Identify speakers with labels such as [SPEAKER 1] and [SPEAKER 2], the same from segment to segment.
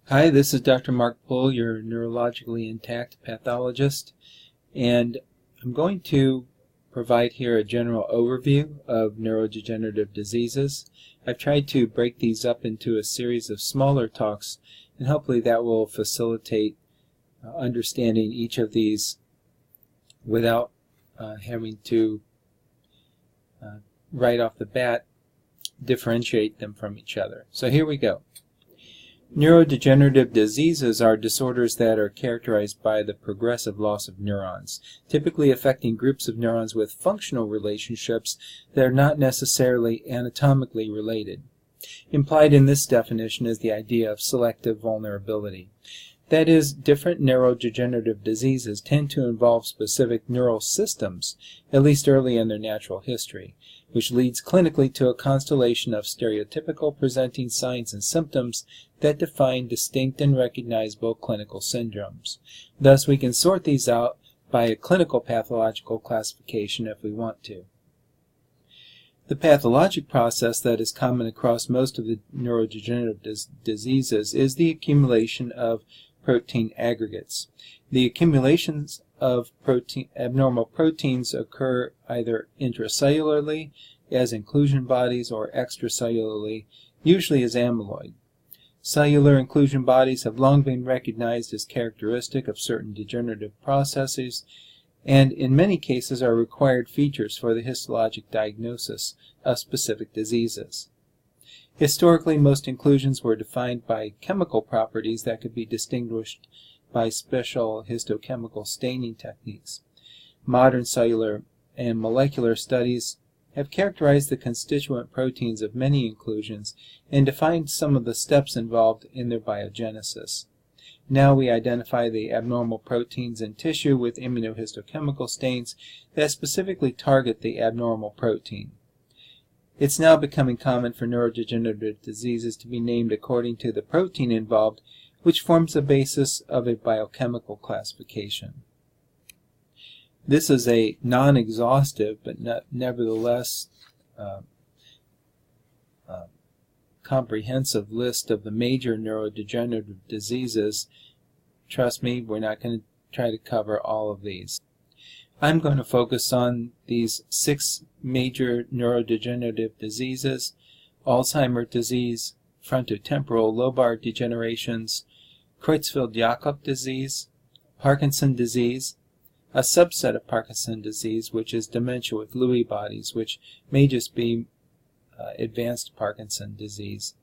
[SPEAKER 1] Hi, this is Dr. Mark Pohl, your neurologically intact pathologist, and I'm going to provide here a general overview of neurodegenerative diseases. I've tried to break these up into a series of smaller talks, and hopefully that will facilitate understanding each of these without having to right off the bat differentiate them from each other. So here we go. Neurodegenerative diseases are disorders that are characterized by the progressive loss of neurons, typically affecting groups of neurons with functional relationships that are not necessarily anatomically related. Implied in this definition is the idea of selective vulnerability. That is, different neurodegenerative diseases tend to involve specific neural systems, at least early in their natural history, which leads clinically to a constellation of stereotypical presenting signs and symptoms that define distinct and recognizable clinical syndromes. Thus, we can sort these out by a clinical pathological classification if we want to. The pathologic process that is common across most of the neurodegenerative diseases is the accumulation of protein aggregates. The accumulations of abnormal proteins occur either intracellularly as inclusion bodies or extracellularly, usually as amyloid. Cellular inclusion bodies have long been recognized as characteristic of certain degenerative processes and in many cases are required features for the histologic diagnosis of specific diseases. Historically, most inclusions were defined by chemical properties that could be distinguished by special histochemical staining techniques. Modern cellular and molecular studies have characterized the constituent proteins of many inclusions and defined some of the steps involved in their biogenesis. Now we identify the abnormal proteins in tissue with immunohistochemical stains that specifically target the abnormal protein. It's now becoming common for neurodegenerative diseases to be named according to the protein involved, which forms the basis of a biochemical classification. This is a non-exhaustive but nevertheless comprehensive list of the major neurodegenerative diseases. Trust me, we're not going to try to cover all of these. I'm going to focus on these 6 major neurodegenerative diseases: Alzheimer's disease, frontotemporal lobar degenerations, Creutzfeldt-Jakob disease, Parkinson disease, a subset of Parkinson disease, which is dementia with Lewy bodies, which may just be advanced Parkinson disease,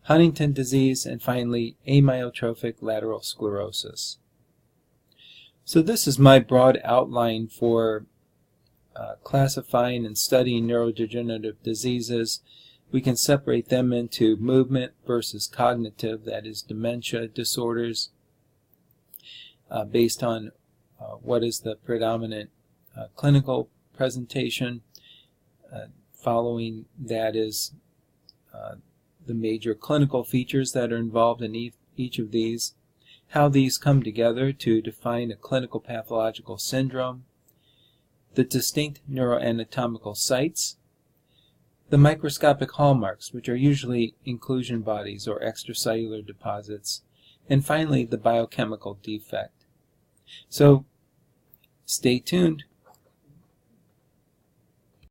[SPEAKER 1] Huntington disease, and finally amyotrophic lateral sclerosis. So this is my broad outline for classifying and studying neurodegenerative diseases. We can separate them into movement versus cognitive, that is dementia disorders, based on what is the predominant clinical presentation. Following that is the major clinical features that are involved in each of these, how these come together to define a clinical pathological syndrome, the distinct neuroanatomical sites, the microscopic hallmarks, which are usually inclusion bodies or extracellular deposits, and finally the biochemical defect. So stay tuned.